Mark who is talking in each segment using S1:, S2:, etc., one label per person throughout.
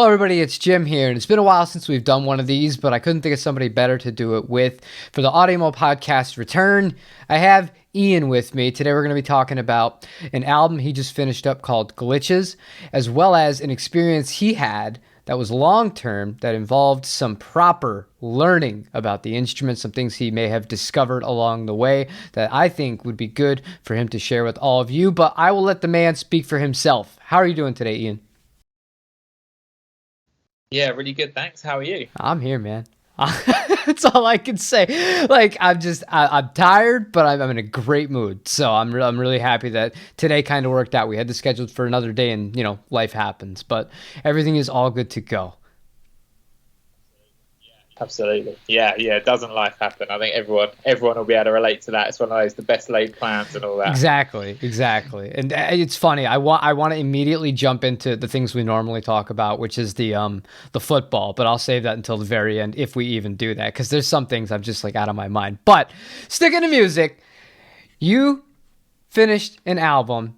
S1: Hello, everybody. It's Jim here, and it's been a while since we've done one of these, but I couldn't think of somebody better to do it with. For the Audiomo podcast return, I have Ian with me. Today, we're going to be talking about an album he just finished up called Glitches, as well as an experience he had that was long-term that involved some proper learning about the instrument, some things he may have discovered along the way that I think would be good for him to share with all of you. But I will let the man speak for himself. How are you doing today, Ian?
S2: Yeah, really good. Thanks. How are you?
S1: I'm here, man. That's all I can say. Like, I'm tired, but I'm in a great mood. So I'm really happy that today kind of worked out. We had this scheduled for another day, and life happens, but everything is all good to go.
S2: Absolutely. Yeah. Doesn't life happen? I think everyone will be able to relate to that. It's one of those the best laid plans and all that.
S1: Exactly. And it's funny. I want to immediately jump into the things we normally talk about, which is the football, but I'll save that until the very end if we even do that, because there's some things I'm just like out of my mind. But sticking to music, you finished an album.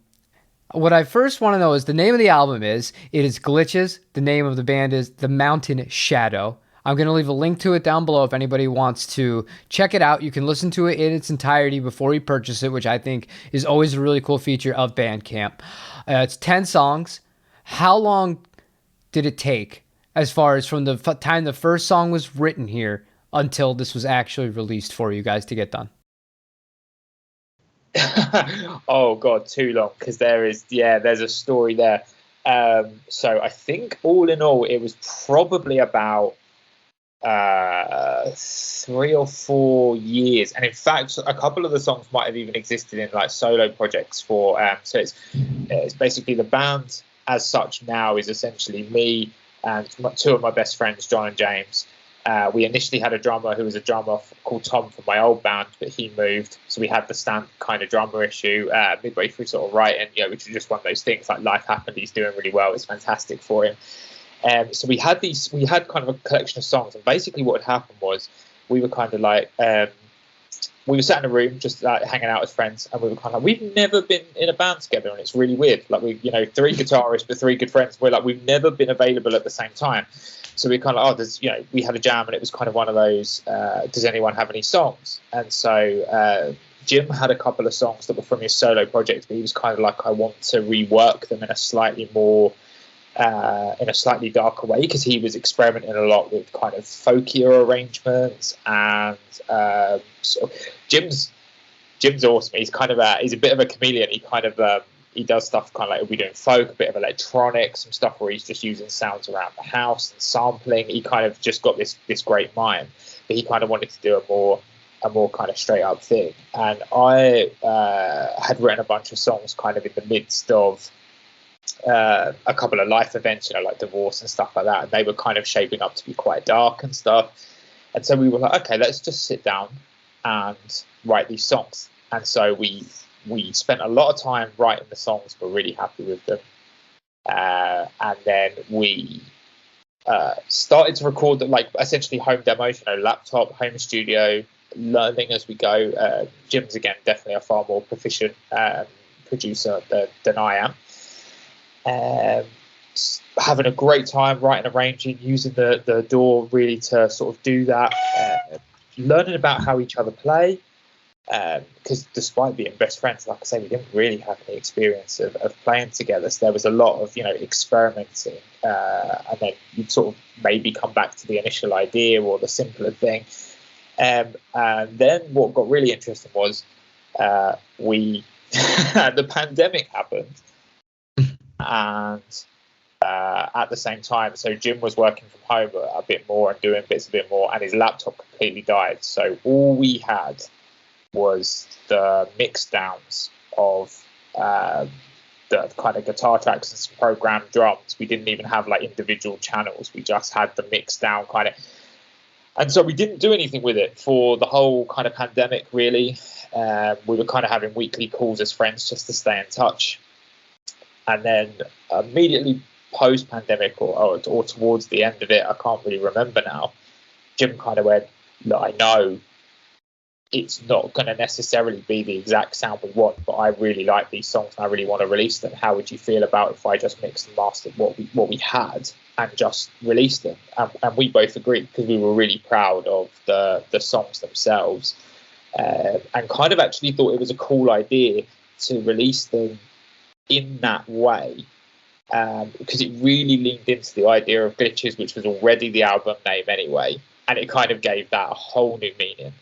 S1: What I first want to know is the name of the album is Glitches. The name of the band is The Mountain Shadow. I'm going to leave a link to it down below if anybody wants to check it out. You can listen to it in its entirety before you purchase it, which I think is always a really cool feature of Bandcamp. It's 10 songs. How long did it take as far as from the time the first song was written here until this was actually released for you guys to get done?
S2: Oh God, too long, because there's a story there. So I think all in all, it was probably about 3 or 4 years, and in fact a couple of the songs might have even existed in like solo projects for so it's basically the band as such now is essentially me and two of my best friends, John and James. We initially had a drummer who was a drummer called Tom from my old band, but he moved, so we had the standard kind of drummer issue midway through sort of writing, which is just one of those things, like life happened, he's doing really well, it's fantastic for him. So we had kind of a collection of songs, and basically what had happened was we were kind of like, we were sat in a room just hanging out as friends, and we were kind of like, we've never been in a band together, and it's really weird. Like we, three guitarists but three good friends. We're like, we've never been available at the same time. So we kind of, we had a jam, and it was kind of one of those, does anyone have any songs? And so Jim had a couple of songs that were from his solo project, but he was kind of like, I want to rework them in a slightly darker way, because he was experimenting a lot with kind of folkier arrangements, and so Jim's awesome. He's kind of he's a bit of a chameleon. He kind of he does stuff kind of like he'll be doing folk, a bit of electronic, some stuff where he's just using sounds around the house and sampling. He kind of just got this great mind, but he kind of wanted to do a more kind of straight up thing. And I had written a bunch of songs kind of in the midst of a couple of life events, like divorce and stuff like that, and they were kind of shaping up to be quite dark and stuff. And so we were like, okay, let's just sit down and write these songs. And so we spent a lot of time writing the songs. We're really happy with them, and then we started to record them, like essentially home demos, laptop, home studio, learning as we go. Jim's again definitely a far more proficient producer than I am. Having a great time writing, arranging, using the DAW really to sort of do that, learning about how each other play, because despite being best friends, like I say, we didn't really have any experience of playing together, so there was a lot of experimenting, and then you'd sort of maybe come back to the initial idea or the simpler thing, and then what got really interesting was we the pandemic happened. And at the same time, so Jim was working from home a bit more and doing bits a bit more, and his laptop completely died. So all we had was the mix downs of the kind of guitar tracks and some programmed drums. We didn't even have like individual channels. We just had the mix down kind of. And so we didn't do anything with it for the whole kind of pandemic, really. We were kind of having weekly calls as friends just to stay in touch. And then immediately post-pandemic or towards the end of it, I can't really remember now, Jim kind of went, look, I know it's not going to necessarily be the exact sound we want, but I really like these songs and I really want to release them. How would you feel about if I just mixed and mastered what we had and just released them? And we both agreed, because we were really proud of the songs themselves, and kind of actually thought it was a cool idea to release them in that way, because it really leaned into the idea of Glitches, which was already the album name anyway, and it kind of gave that a whole new meaning.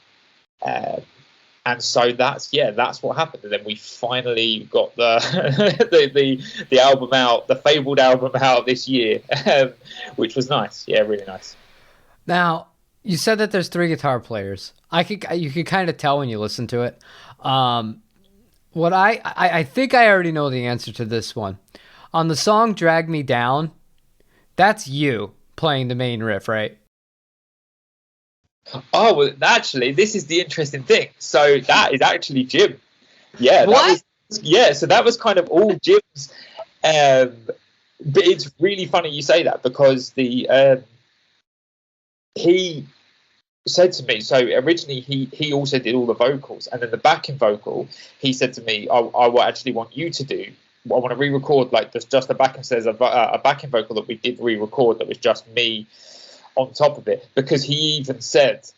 S2: And so that's what happened. And then we finally got the album out, the fabled album out this year, which was nice. Yeah, really nice.
S1: Now, you said that there's 3 guitar players. You could kind of tell when you listen to it. What I think I already know the answer to this one. On the song "Drag Me Down," that's you playing the main riff, right?
S2: Oh, well, actually, this is the interesting thing. So that is actually Jim. Yeah.
S1: What?
S2: So that was kind of all Jim's. But it's really funny you say that, because he said to me, so originally he also did all the vocals, and then the backing vocal, he said to me, I will actually want you to do. I want to re-record, like, there's just a backing, says a backing vocal that we did re-record that was just me on top of it, because he even said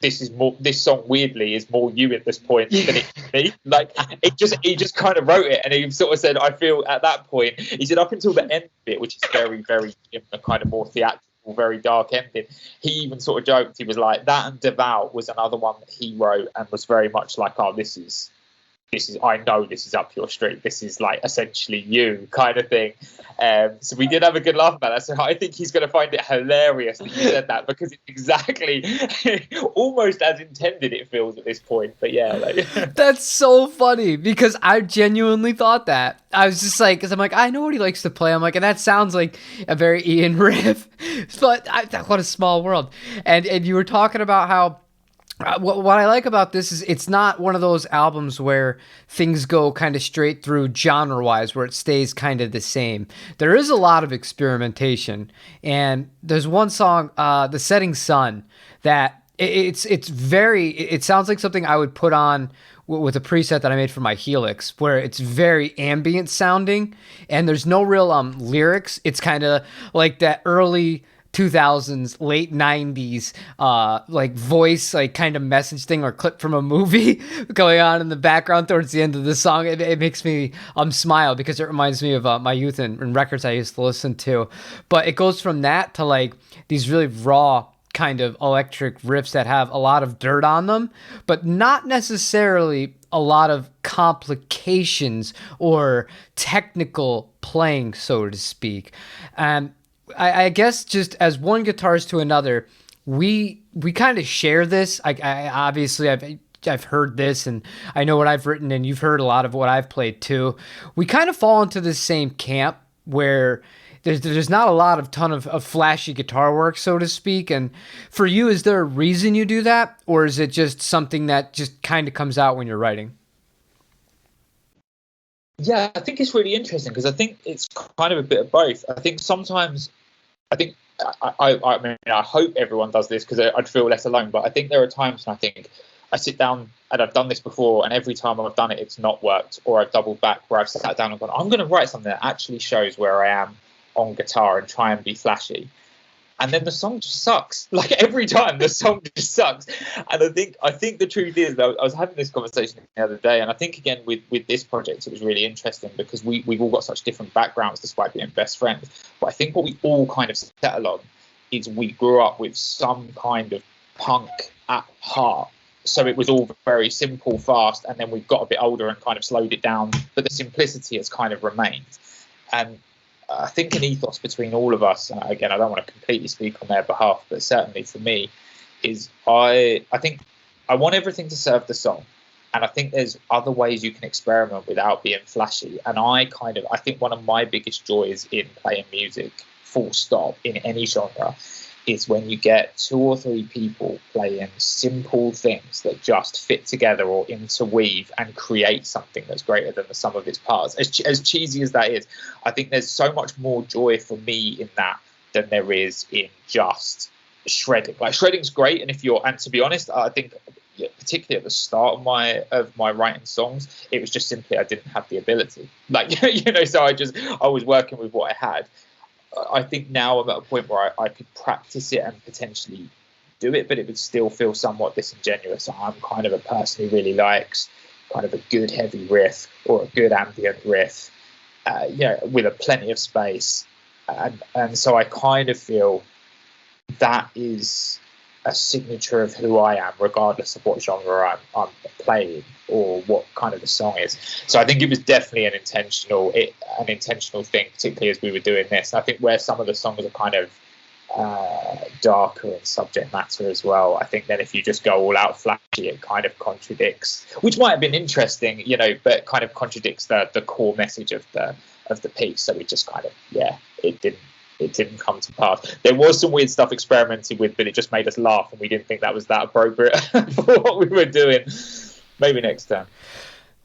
S2: this song weirdly is more you at this point than it can be. Like, he just kind of wrote it, and he sort of said, I feel at that point, he said, up until the end bit, which is very, very a kind of more theatrical, very dark ending, he even sort of joked, he was like, that and Devout was another one that he wrote and was very much like, oh, this is I know this is up your street, this is like essentially you kind of thing. So we did have a good laugh about that. So I think he's going to find it hilarious that you said that, because it's exactly almost as intended, it feels at this point. But yeah, like,
S1: That's so funny, because I genuinely thought that. I was just like, because I'm like, I know what he likes to play. I'm like, and that sounds like a very Ian riff, but what a small world. And you were talking about how what I like about this is it's not one of those albums where things go kind of straight through genre-wise, where it stays kind of the same. There is a lot of experimentation, and there's one song, "The Setting Sun," that it sounds like something I would put on with a preset that I made for my Helix, where it's very ambient sounding, and there's no real lyrics. It's kind of like that early 2000s, late 90s, like voice, like kind of message thing or clip from a movie going on in the background towards the end of the song. It makes me smile, because it reminds me of my youth and records I used to listen to. But it goes from that to like these really raw kind of electric riffs that have a lot of dirt on them, but not necessarily a lot of complications or technical playing, so to speak. And I guess just as one guitarist to another, we kind of share this. I obviously I've heard this, and I know what I've written, and you've heard a lot of what I've played too. We kind of fall into the same camp where there's not a lot of ton of flashy guitar work, so to speak. And for you, is there a reason you do that, or is it just something that just kind of comes out when you're writing?
S2: Yeah, I think it's really interesting, because I think it's kind of a bit of both. I think sometimes, I mean, I hope everyone does this, because I'd feel less alone. But I think there are times when I think I sit down, and I've done this before, and every time I've done it, it's not worked, or I've doubled back, where I've sat down and gone, I'm going to write something that actually shows where I am on guitar and try and be flashy. And then the song just sucks. Like, every time the song just sucks. And I think the truth is, though, I was having this conversation the other day, and I think again with this project, it was really interesting, because we've all got such different backgrounds despite being best friends. But I think what we all kind of settle on is we grew up with some kind of punk at heart. So it was all very simple, fast, and then we've got a bit older and kind of slowed it down, but the simplicity has kind of remained. And I think an ethos between all of us, and again, I don't want to completely speak on their behalf, but certainly for me, is I think I want everything to serve the song. And I think there's other ways you can experiment without being flashy. And I think one of my biggest joys in playing music, full stop, in any genre, is when you get 2 or 3 people playing simple things that just fit together or interweave and create something that's greater than the sum of its parts. As cheesy as that is, I think there's so much more joy for me in that than there is in just shredding. Like, shredding's great, and to be honest, I think particularly at the start of my writing songs, it was just simply I didn't have the ability. Like, you know, so I was working with what I had. I think now I'm at a point where I could practice it and potentially do it, but it would still feel somewhat disingenuous. I'm kind of a person who really likes kind of a good heavy riff or a good ambient riff, you know, with a plenty of space. And so I kind of feel that is a signature of who I am, regardless of what genre I'm playing or what kind of the song is. So I think it was definitely an intentional thing, particularly as we were doing this. And I think where some of the songs are kind of darker in subject matter as well, I think then if you just go all out flashy, it kind of contradicts, which might have been interesting, you know, but kind of contradicts the core message of the piece. So we just kind of, yeah, it didn't come to pass. There was some weird stuff experimented with, but it just made us laugh, and we didn't think that was that appropriate for what we were doing. Maybe next time.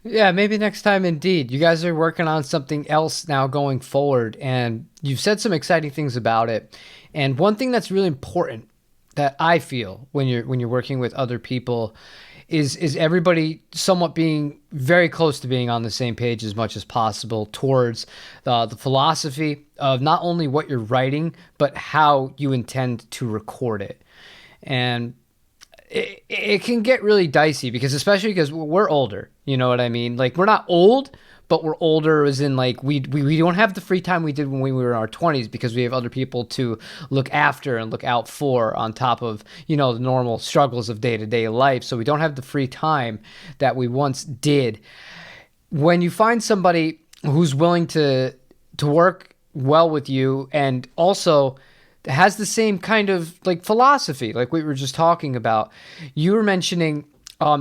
S1: Yeah, maybe next time indeed. You guys are working on something else now going forward, and you've said some exciting things about it. And one thing that's really important that I feel when you're working with other people is everybody somewhat being very close to being on the same page as much as possible towards the philosophy of not only what you're writing, but how you intend to record it. And it can get really dicey especially because we're older, you know what I mean? Like, we're not old, but we're older as in, like, we don't have the free time we did when we were in our 20s because we have other people to look after and look out for on top of, you know, the normal struggles of day-to-day life. So we don't have the free time that we once did. When you find somebody who's willing to work well with you and also has the same kind of like philosophy, like we were just talking about, you were mentioning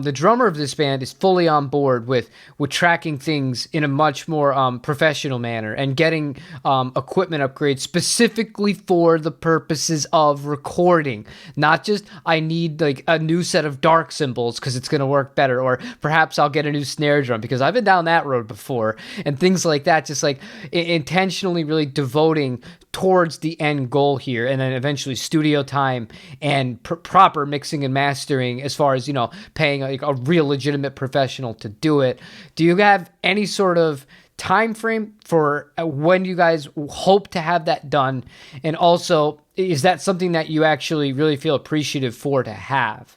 S1: the drummer of this band is fully on board with tracking things in a much more professional manner and getting equipment upgrades specifically for the purposes of recording. Not just, I need like a new set of dark cymbals because it's going to work better, or perhaps I'll get a new snare drum, because I've been down that road before, and things like that. Just like intentionally really devoting towards the end goal here, and then eventually studio time and proper mixing and mastering, as far as, you know, paying like a real legitimate professional to do it. Do you have any sort of time frame for when you guys hope to have that done? And also, is that something that you actually really feel appreciative for to have?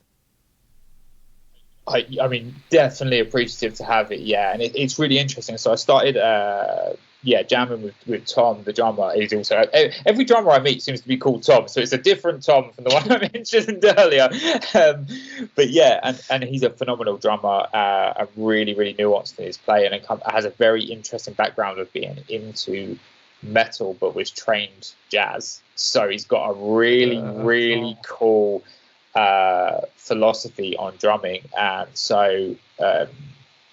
S2: I mean, definitely appreciative to have it, yeah. And it's really interesting. So I started, jamming with Tom, the drummer. He's also, every drummer I meet seems to be called Tom, so it's a different Tom from the one I mentioned earlier. But yeah, and he's a phenomenal drummer, and really, really nuanced in his play, and has a very interesting background of being into metal, but was trained jazz. So he's got a really cool philosophy on drumming, and so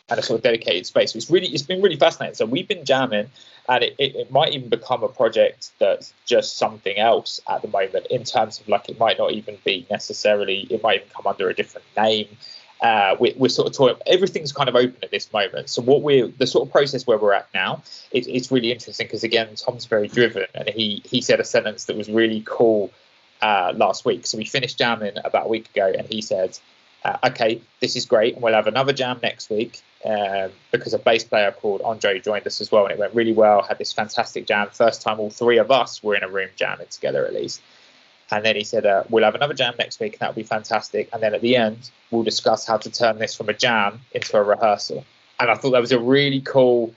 S2: and a sort of dedicated space. It's been really fascinating. So we've been jamming, and it might even become a project that's just something else at the moment, in terms of, like, it might not even be necessarily, it might even come under a different name. We're sort of talking, everything's kind of open at this moment. So the sort of process where we're at now, it's really interesting, because again, Tom's very driven, and he said a sentence that was really cool last week. So we finished jamming about a week ago, and he said, okay, this is great, and we'll have another jam next week, because a bass player called Andre joined us as well, and it went really well. Had this fantastic jam, first time all three of us were in a room jamming together, at least. And then he said, we'll have another jam next week, and that'll be fantastic, and then at the end we'll discuss how to turn this from a jam into a rehearsal. And I thought that was a really cool,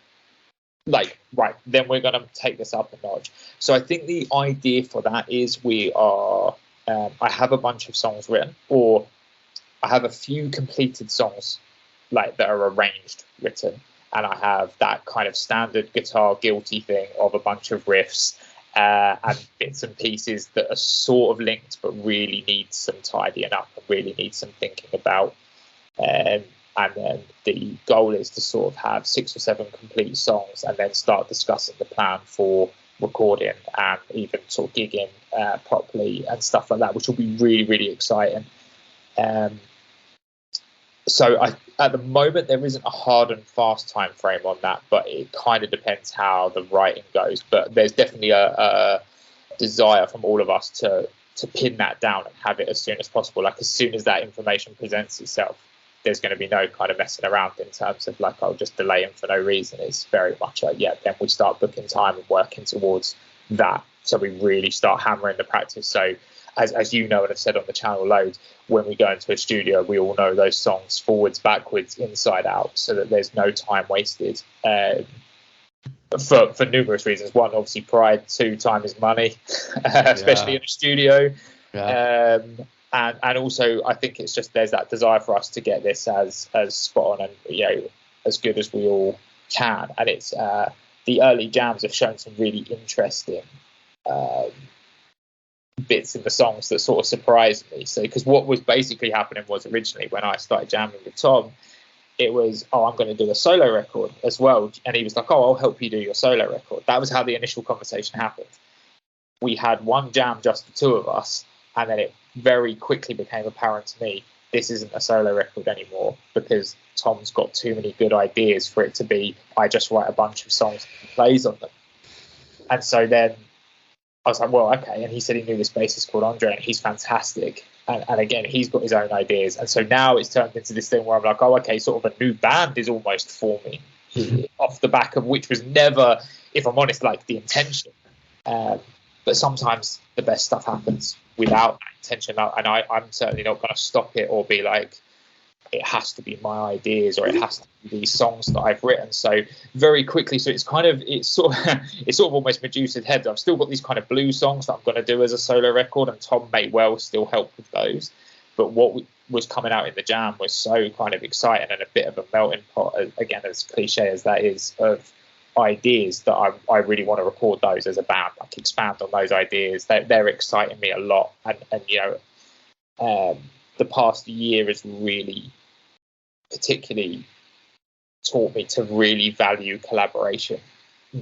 S2: like, right, then we're going to take this up a notch. So I think the idea for that is I have a bunch of songs written, or I have a few completed songs, like, that are arranged, written, and I have that kind of standard guitar guilty thing of a bunch of riffs and bits and pieces that are sort of linked, but really need some tidying up and really need some thinking about. And then the goal is to sort of have 6 or 7 complete songs, and then start discussing the plan for recording and even sort of gigging properly and stuff like that, which will be really, really exciting. So at the moment, there isn't a hard and fast time frame on that, but it kind of depends how the writing goes. But there's definitely a desire from all of us to pin that down and have it as soon as possible, like as soon as that information presents itself. there's going to be no kind of messing around in terms of like, I'll just delay him for no reason. It's very much like, yeah, then we start booking time and working towards that. So we really start hammering the practice. So as you know, and I've said on the channel loads, when we go into a studio, we all know those songs forwards, backwards, inside out, so that there's no time wasted. For numerous reasons. One, obviously pride. Two, time is money, especially in a studio.
S1: Yeah.
S2: And also, I think it's just there's that desire for us to get this as spot on and as good as we all can. And it's the early jams have shown some really interesting bits in the songs that sort of surprised me. So because what was basically happening was originally when I started jamming with Tom, it was, oh, I'm going to do a solo record as well. And he was like, oh, I'll help you do your solo record. That was how the initial conversation happened. We had one jam, just the two of us, and then it very quickly became apparent to me, this isn't a solo record anymore, because Tom's got too many good ideas for it to be, I just write a bunch of songs and he plays on them. And so then I was like, well, okay. And he said he knew this bassist called Andre, and he's fantastic. And again, he's got his own ideas. And so now it's turned into this thing where I'm like, oh, okay, sort of a new band is almost forming off the back of which was never, if I'm honest, like the intention. But sometimes the best stuff happens without that intention. And I'm certainly not going to stop it or be like, it has to be my ideas or it has to be these songs that I've written. So very quickly, so it's sort of almost Medusa's head. I've still got these kind of blues songs that I'm going to do as a solo record, and Tom may well still help with those. But what was coming out in the jam was so kind of exciting and a bit of a melting pot, again, as cliche as that is, of ideas that I really want to record those as a band, like expand on those ideas. They're exciting me a lot. And the past year has really particularly taught me to really value collaboration,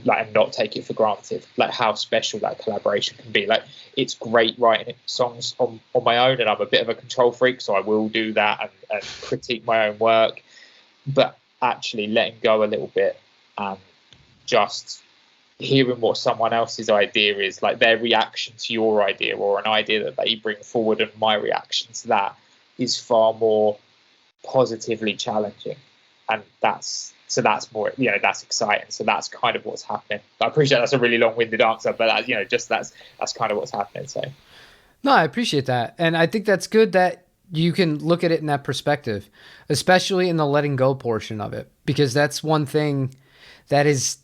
S2: like, and not take it for granted, like how special that collaboration can be. Like, it's great writing songs on my own, and I'm a bit of a control freak, so I will do that and critique my own work, but actually letting go a little bit and just hearing what someone else's idea is, like their reaction to your idea or an idea that they bring forward, and my reaction to that is far more positively challenging. And that's more, that's exciting. So that's kind of what's happening. I appreciate that's a really long-winded answer, but that's kind of what's happening. So
S1: No, I appreciate that. And I think that's good that you can look at it in that perspective, especially in the letting go portion of it, because that's one thing that is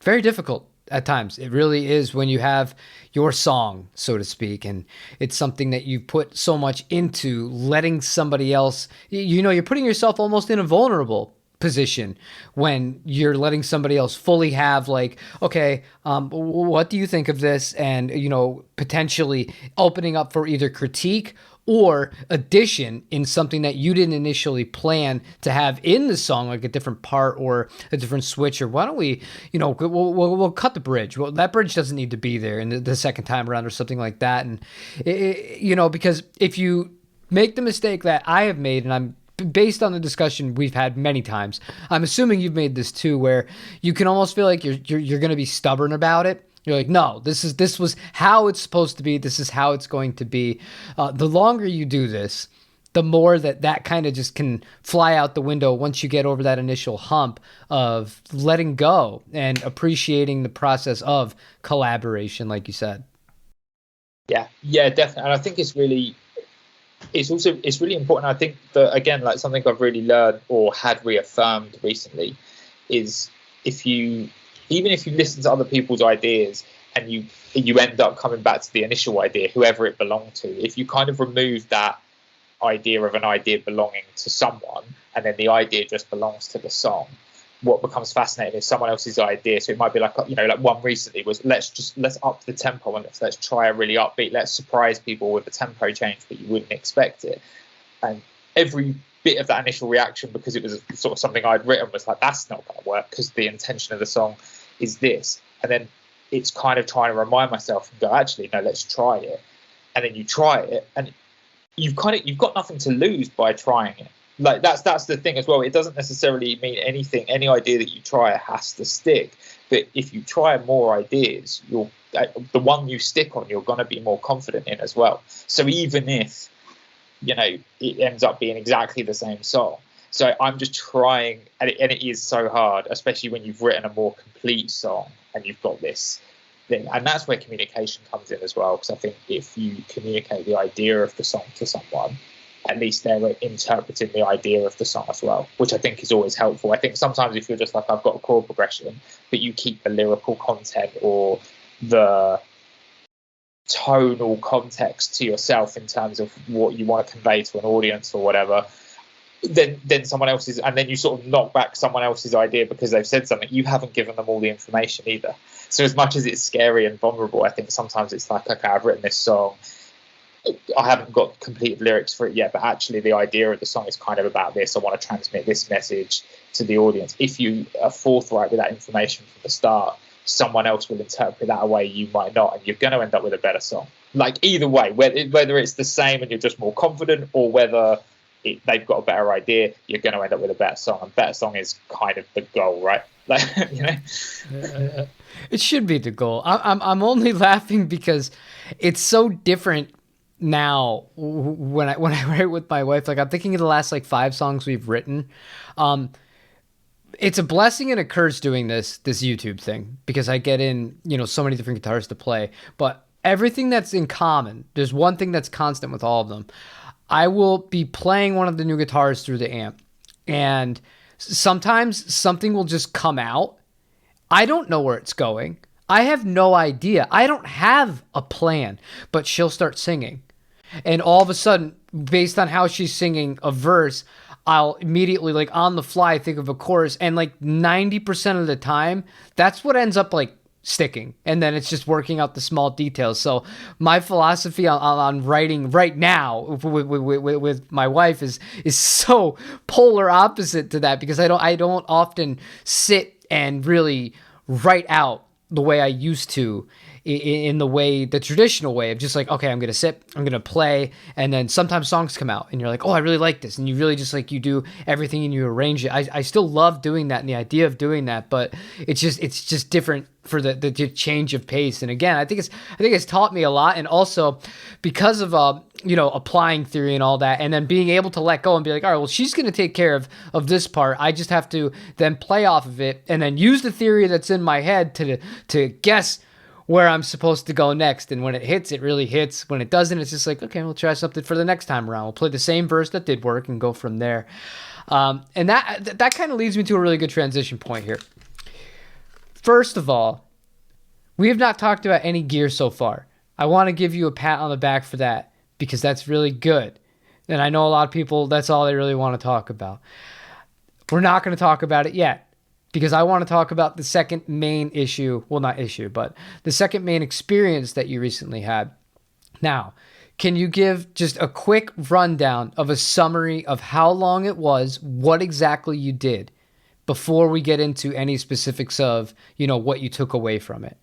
S1: very difficult at times. It really is, when you have your song, so to speak, and it's something that you put so much into. Letting somebody else, you're putting yourself almost in a vulnerable position when you're letting somebody else fully have, like, okay, what do you think of this? And, potentially opening up for either critique or addition in something that you didn't initially plan to have in the song, like a different part or a different switch, or why don't we, we'll cut the bridge. Well, that bridge doesn't need to be there in the second time around or something like that. And, because if you make the mistake that I have made, and I'm based on the discussion we've had many times, I'm assuming you've made this too, where you can almost feel like you're going to be stubborn about it. You're like, no, this was how it's supposed to be. This is how it's going to be. The longer you do this, the more that kind of just can fly out the window once you get over that initial hump of letting go and appreciating the process of collaboration, like you said.
S2: Yeah, definitely. And I think it's really important. I think that, again, like something I've really learned or had reaffirmed recently is, even if you listen to other people's ideas and you end up coming back to the initial idea, whoever it belonged to, if you kind of remove that idea of an idea belonging to someone and then the idea just belongs to the song, what becomes fascinating is someone else's idea. So it might be like, like one recently was, let's up the tempo and let's try a really upbeat, let's surprise people with a tempo change that you wouldn't expect it. And every bit of that initial reaction, because it was sort of something I'd written, was like, that's not going to work because the intention of the song is this. And then it's kind of trying to remind myself and go, actually, no, let's try it. And then you try it, and you've got nothing to lose by trying it. Like that's the thing as well. It doesn't necessarily mean anything. Any idea that you try has to stick. But if you try more ideas, the one you stick on, you're going to be more confident in as well. So even if it ends up being exactly the same song. So I'm just trying, and it is so hard, especially when you've written a more complete song and you've got this thing. And that's where communication comes in as well, because I think if you communicate the idea of the song to someone, at least they're interpreting the idea of the song as well, which I think is always helpful. I think sometimes if you're just like, I've got a chord progression, but you keep the lyrical content or the tonal context to yourself in terms of what you want to convey to an audience or whatever, then someone else's, and then you sort of knock back someone else's idea because they've said something. You haven't given them all the information either. So as much as it's scary and vulnerable, I think sometimes it's like, okay, I've written this song, I haven't got completed lyrics for it yet, but actually the idea of the song is kind of about this. I want to transmit this message to the audience. If you are forthright with that information from the start, someone else will interpret that a way you might not, and you're going to end up with a better song. Like either way, whether it's the same and you're just more confident, or whether they've got a better idea, you're going to end up with a better song. And better song is kind of the goal, right? Like,
S1: It should be the goal. I'm only laughing because it's so different now when I write with my wife. Like I'm thinking of the last like 5 songs we've written. It's a blessing and a curse doing this YouTube thing, because I get in, so many different guitars to play, but everything that's in common, there's one thing that's constant with all of them. I will be playing one of the new guitars through the amp, and sometimes something will just come out. I don't know where it's going. I have no idea. I don't have a plan, but she'll start singing. And all of a sudden, based on how she's singing a verse, I'll immediately, like on the fly, think of a chorus. And like 90% of the time, that's what ends up like sticking. And then it's just working out the small details. So my philosophy on writing right now with my wife is so polar opposite to that, because I don't often sit and really write out the way I used to, in the traditional way of just like, okay, I'm going to sit, I'm going to play. And then sometimes songs come out and you're like, oh, I really like this. And you really just like, you do everything and you arrange it. I still love doing that and the idea of doing that, but it's just different for the change of pace. And again, I think it's taught me a lot. And also because of, applying theory and all that, and then being able to let go and be like, all right, well, she's going to take care of this part. I just have to then play off of it and then use the theory that's in my head to guess where I'm supposed to go next. And when it hits, it really hits. When it doesn't, it's just like, okay, we'll try something for the next time around. We'll play the same verse that did work and go from there. And that kind of leads me to a really good transition point here. First of all, we have not talked about any gear so far. I want to give you a pat on the back for that, because that's really good. And I know a lot of people, that's all they really want to talk about. We're not going to talk about it yet, because I want to talk about the second main issue. Well, not issue, but the second main experience that you recently had. Now, can you give just a quick rundown of a summary of how long it was, what exactly you did, before we get into any specifics of, what you took away from it?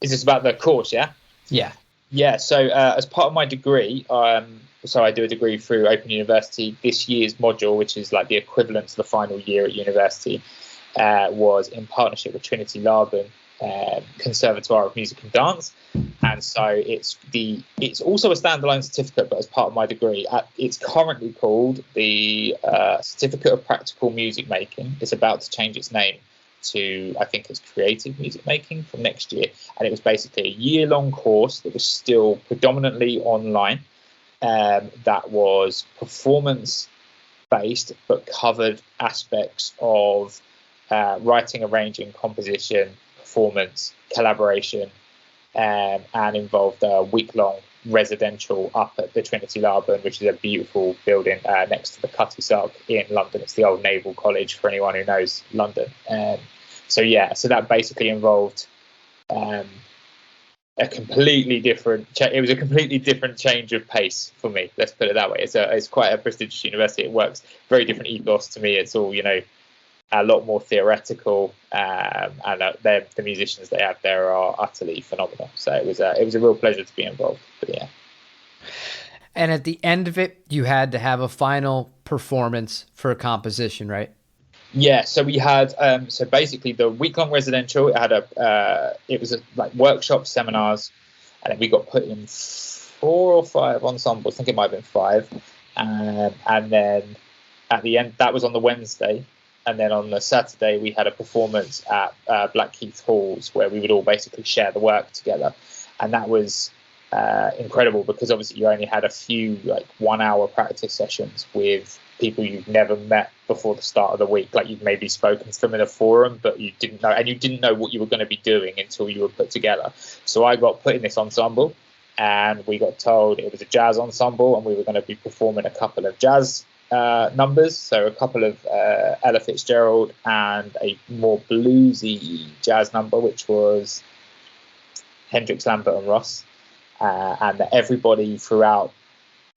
S2: Is this about the course, yeah?
S1: Yeah.
S2: Yeah, so as part of my degree, so I do a degree through Open University. This year's module, which is like the equivalent to the final year at university, was in partnership with Trinity Laban Conservatoire of Music and Dance. And so it's also a standalone certificate, but as part of my degree, it's currently called the Certificate of Practical Music Making. It's about to change its name to, I think it's Creative Music Making from next year. And it was basically a year-long course that was still predominantly online, that was performance-based, but covered aspects of writing, arranging, composition, performance, collaboration, and involved a week-long residential up at the Trinity Laban, which is a beautiful building next to the Cutty Sark in London. It's the old Naval College for anyone who knows London. So that basically involved a completely different. It was a completely different change of pace for me. Let's put it that way. It's quite a prestigious university. It works very different ethos to me. It's all a lot more theoretical, and the musicians they have there are utterly phenomenal. So it was a real pleasure to be involved. But yeah.
S1: And at the end of it, you had to have a final performance for a composition, right?
S2: Yeah. So we had so basically the week-long residential. It had like workshops, seminars, and then we got put in 4 or 5 ensembles. I think it might have been 5. And then at the end, that was on the Wednesday. And then on the Saturday, we had a performance at Blackheath Halls where we would all basically share the work together. And that was incredible because obviously you only had a few 1-hour practice sessions with people you've never met before the start of the week. Like you'd maybe spoken to them in a forum, but you didn't know what you were going to be doing until you were put together. So I got put in this ensemble, and we got told it was a jazz ensemble, and we were going to be performing a couple of jazz numbers, so a couple of Ella Fitzgerald and a more bluesy jazz number, which was Hendrix, Lambert and Ross, and that everybody throughout,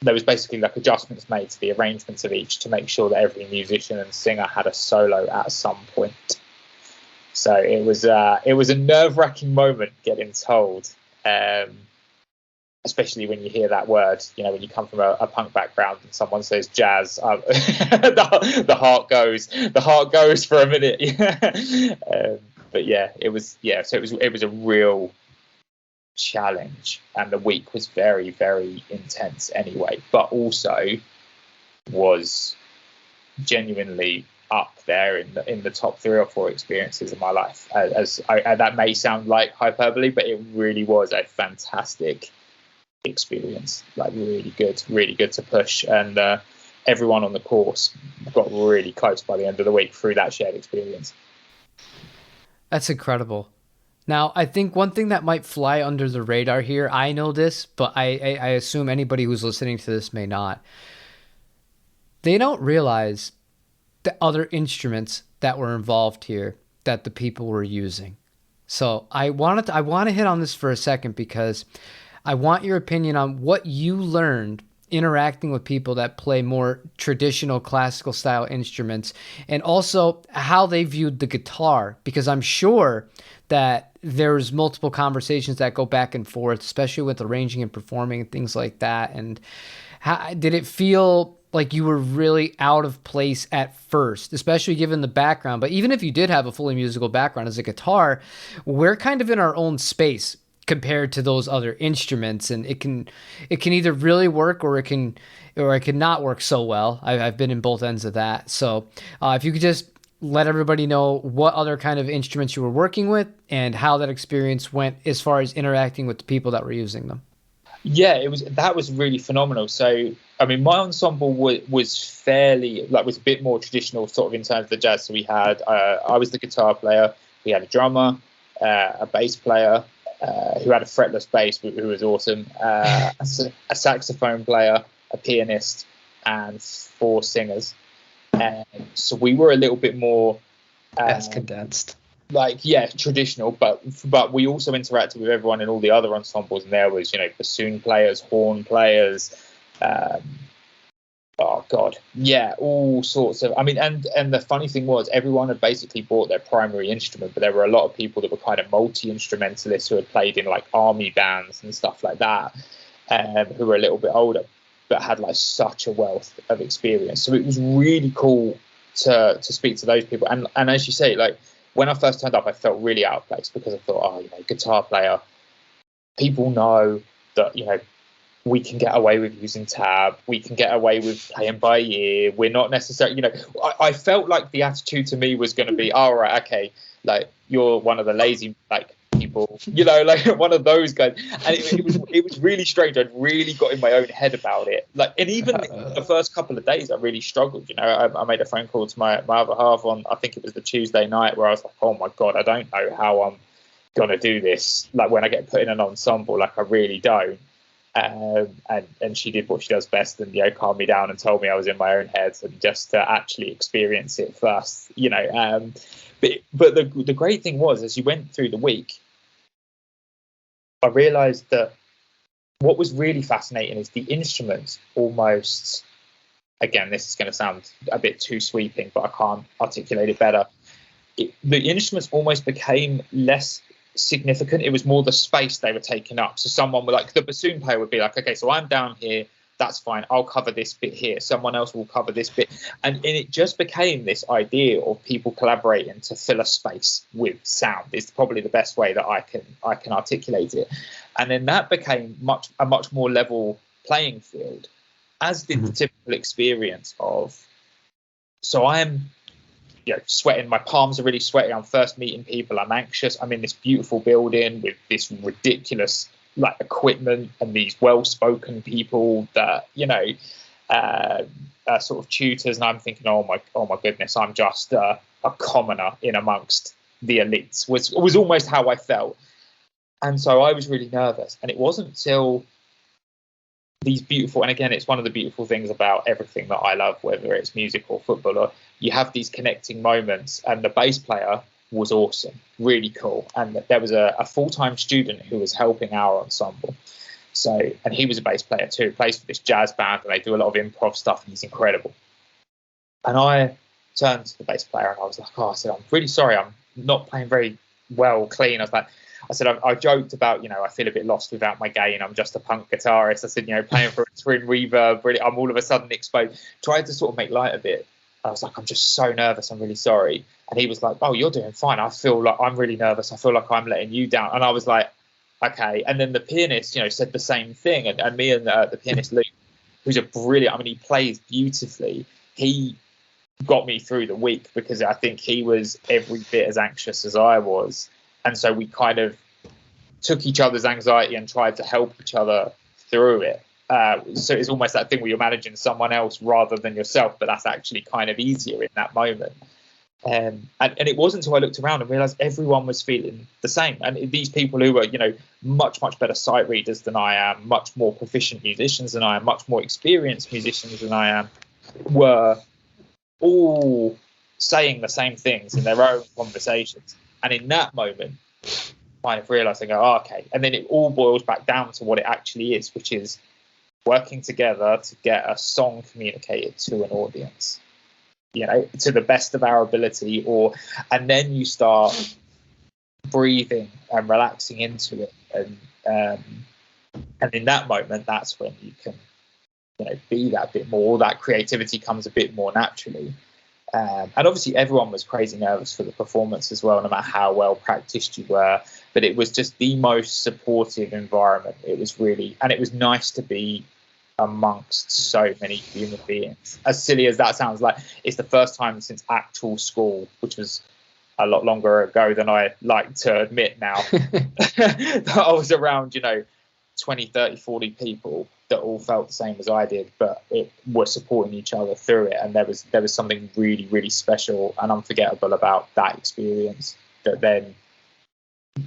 S2: there was basically like adjustments made to the arrangements of each to make sure that every musician and singer had a solo at some point. So it was a nerve-wracking moment getting told, especially when you hear that word, when you come from a punk background and someone says jazz, the heart goes for a minute. But yeah, it was a real challenge, and the week was very, very intense anyway, but also was genuinely up there in the top 3 or 4 experiences of my life. That may sound like hyperbole, but it really was a fantastic experience, like really good to push, and everyone on the course got really close by the end of the week through that shared experience.
S1: That's incredible. Now, I think one thing that might fly under the radar here, I know this, but I assume anybody who's listening to this may not. They don't realize the other instruments that were involved here that the people were using. So I want to hit on this for a second because I want your opinion on what you learned interacting with people that play more traditional classical style instruments, and also how they viewed the guitar, because I'm sure that there's multiple conversations that go back and forth, especially with arranging and performing and things like that. And how did it feel like you were really out of place at first, especially given the background? But even if you did have a fully musical background as a guitar, we're kind of in our own space compared to those other instruments, and it can either really work or it can not work so well. I've been in both ends of that. So if you could just let everybody know what other kind of instruments you were working with and how that experience went as far as interacting with the people that were using them.
S2: Yeah, that was really phenomenal. So, I mean, my ensemble was fairly, was a bit more traditional sort of in terms of the jazz. So we had, I was the guitar player, we had a drummer, a bass player, who had a fretless bass, who was awesome, a saxophone player, a pianist, and 4 singers. So we were a little bit more
S1: that's condensed,
S2: traditional, but we also interacted with everyone in all the other ensembles, and there was bassoon players, horn players, all sorts of, I mean, and the funny thing was everyone had basically bought their primary instrument, but there were a lot of people that were kind of multi-instrumentalists who had played in army bands and stuff like that, who were a little bit older but had such a wealth of experience. So it was really cool to speak to those people, and as you say, when I first turned up, I felt really out of place because I thought, guitar player, people know that we can get away with using tab, we can get away with playing by ear, we're not necessarily, I felt like the attitude to me was going to be, all right, okay, you're one of the lazy people, one of those guys. And it was really strange. I'd really got in my own head about it. And even the first couple of days, I really struggled. I made a phone call to my other half on, I think it was the Tuesday night, where I was like, oh my God, I don't know how I'm going to do this. When I get put in an ensemble, I really don't. And she did what she does best, and calmed me down and told me I was in my own head, and just to actually experience it first. But the great thing was, as you went through the week, I realized that what was really fascinating is the instruments almost, again, this is going to sound a bit too sweeping, but I can't articulate it better. The instruments almost became less significant. It was more the space they were taking up. So someone would the bassoon player would be okay, so I'm down here, that's fine, I'll cover this bit here, someone else will cover this bit. And it just became this idea of people collaborating to fill a space with sound. Is probably the best way that I can articulate it. And then that became a much more level playing field, as did the typical experience of, so I'm sweating, my palms are really sweaty, I'm first meeting people, I'm anxious, I'm in this beautiful building with this ridiculous like equipment and these well-spoken people that are sort of tutors, and I'm thinking, oh my goodness, I'm just a commoner in amongst the elites, was almost how I felt. And so I was really nervous, and it wasn't until these beautiful, and again, it's one of the beautiful things about everything that I love, whether it's music or football, or you have these connecting moments. And the bass player was awesome, really cool. And there was a full-time student who was helping our ensemble. So, and he was a bass player too, plays for this jazz band, and they do a lot of improv stuff, and he's incredible. And I turned to the bass player and I was like, I said, I'm really sorry, I'm not playing very well, clean. I said, I joked about, I feel a bit lost without my gain. I'm just a punk guitarist. I said, playing for a twin reverb, really, I'm all of a sudden exposed. Tried to sort of make light of it. I was like, I'm just so nervous, I'm really sorry. And he was like, oh, you're doing fine. I feel like I'm really nervous. I feel like I'm letting you down. And I was like, okay. And then the pianist, said the same thing. And me and the pianist, Luke, who's a brilliant, he plays beautifully. He got me through the week because I think he was every bit as anxious as I was. And so we kind of took each other's anxiety and tried to help each other through it. So it's almost that thing where you're managing someone else rather than yourself, but that's actually kind of easier in that moment. And it wasn't until I looked around and realized everyone was feeling the same. And these people who were, much better sight readers than I am, much more proficient musicians than I am, much more experienced musicians than I am, were all saying the same things in their own conversations. And in that moment, kind of realizing, okay. And then it all boils back down to what it actually is, which is working together to get a song communicated to an audience, to the best of our ability, and then you start breathing and relaxing into it. And in that moment, that's when you can, be that bit more, that creativity comes a bit more naturally. And obviously everyone was crazy nervous for the performance as well, no matter how well practiced you were. But it was just the most supportive environment. It was really, and it was nice to be amongst so many human beings. As silly as that sounds, like it's the first time since actual school, which was a lot longer ago than I like to admit now, that I was around, 20, 30, 40 people that all felt the same as I did, but were supporting each other through it. And there was something really, really special and unforgettable about that experience that then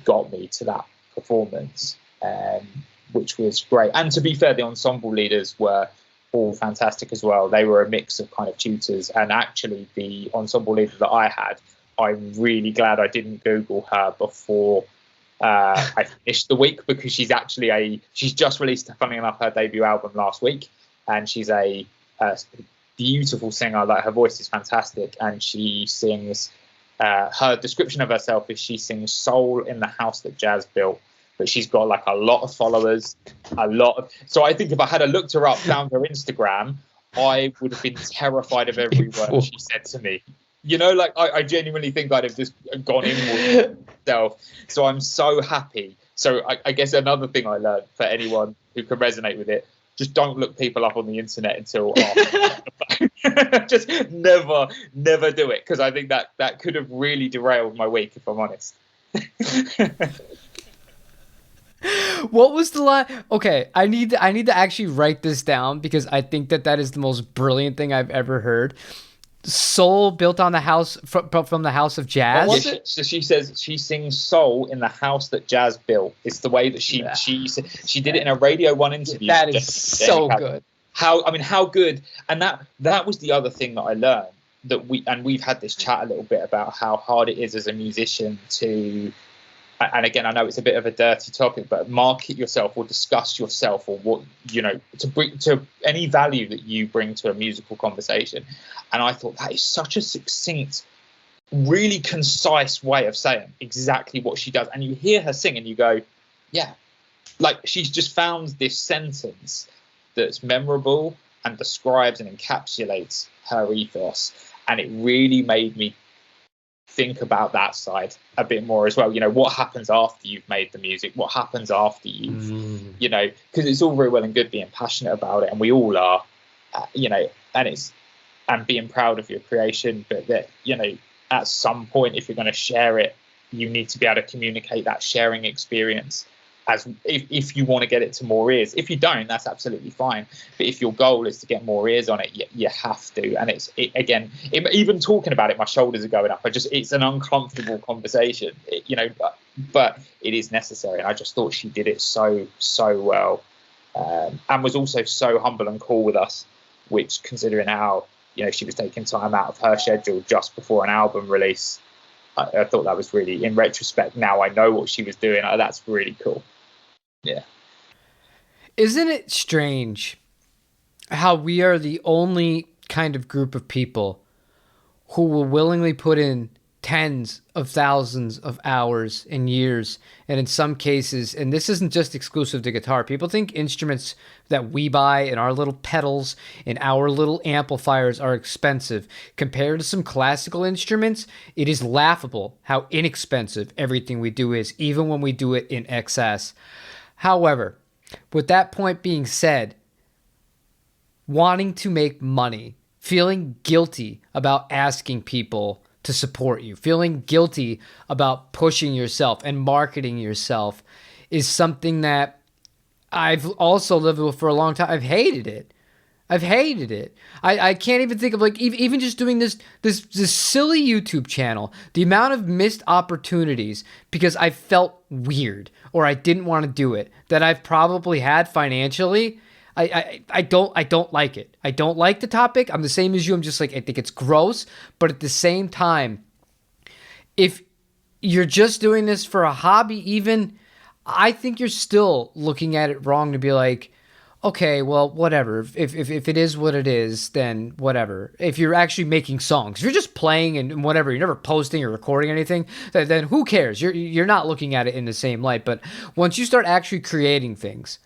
S2: got me to that performance, which was great. And to be fair, the ensemble leaders were all fantastic as well. They were a mix of kind of tutors, and actually the ensemble leader that I had, I'm really glad I didn't Google her before I finished the week, because she's just released, funny enough, her debut album last week, and she's a beautiful singer. Like, her voice is fantastic, and she sings, her description of herself is she sings soul in the house that jazz built. But she's got like a lot of followers, so I think if I had looked her up, found her Instagram, I would have been terrified of every word she said to me. I genuinely think I'd have just gone in with myself. So I'm so happy. So I guess another thing I learned, for anyone who can resonate with it, just don't look people up on the internet until after. Just never do it, because I think that could have really derailed my week, if I'm honest.
S1: What was the line? Okay, I need to actually write this down, because I think that is the most brilliant thing I've ever heard. Soul built on the house from the house of jazz.
S2: So she says she sings soul in the house that jazz built. It's the way that she did it in a Radio 1 interview.
S1: That is so good.
S2: How good. And that was the other thing that I learned, that we've had this chat a little bit about how hard it is as a musician to, and again, I know it's a bit of a dirty topic, but market yourself or discuss yourself, or what, to bring to any value that you bring to a musical conversation. And I thought that is such a succinct, really concise way of saying exactly what she does. And you hear her sing and you go, yeah, like she's just found this sentence that's memorable and describes and encapsulates her ethos. And it really made me think about that side a bit more as well. You know, what happens after you've made the music? What happens after you've, you know, because it's all very well and good being passionate about it, and we all are, you know, and being proud of your creation, but that, you know, at some point, if you're going to share it, you need to be able to communicate that sharing experience as if you want to get it to more ears. If you don't, that's absolutely fine. But if your goal is to get more ears on it, you have to. And again, even talking about it, my shoulders are going up. It's an uncomfortable conversation, you know, but it is necessary. And I just thought she did it so well, and was also so humble and cool with us, which, considering how, you know, she was taking time out of her schedule just before an album release, I thought that was really, in retrospect, now I know what she was doing. That's really cool. Yeah.
S1: Isn't it strange how we are the only kind of group of people who will willingly put in tens of thousands of hours and years, and in some cases, and this isn't just exclusive to guitar, people think instruments that we buy and our little pedals and our little amplifiers are expensive. Compared to some classical instruments, it is laughable how inexpensive everything we do is, even when we do it in excess. However, with that point being said, wanting to make money, feeling guilty about asking people to support you, feeling guilty about pushing yourself and marketing yourself is something that I've also lived with for a long time. I've hated it. I can't even think of, like, even just doing this silly YouTube channel, the amount of missed opportunities because I felt weird or I didn't want to do it that I've probably had financially. I don't like it. I don't like the topic. I'm the same as you. I'm just like, I think it's gross. But at the same time, if you're just doing this for a hobby, even, I think you're still looking at it wrong to be like, okay, well, whatever. If it is what it is, then whatever. If you're actually making songs, if you're just playing and whatever, you're never posting or recording anything, then who cares? You're not looking at it in the same light. But once you start actually creating things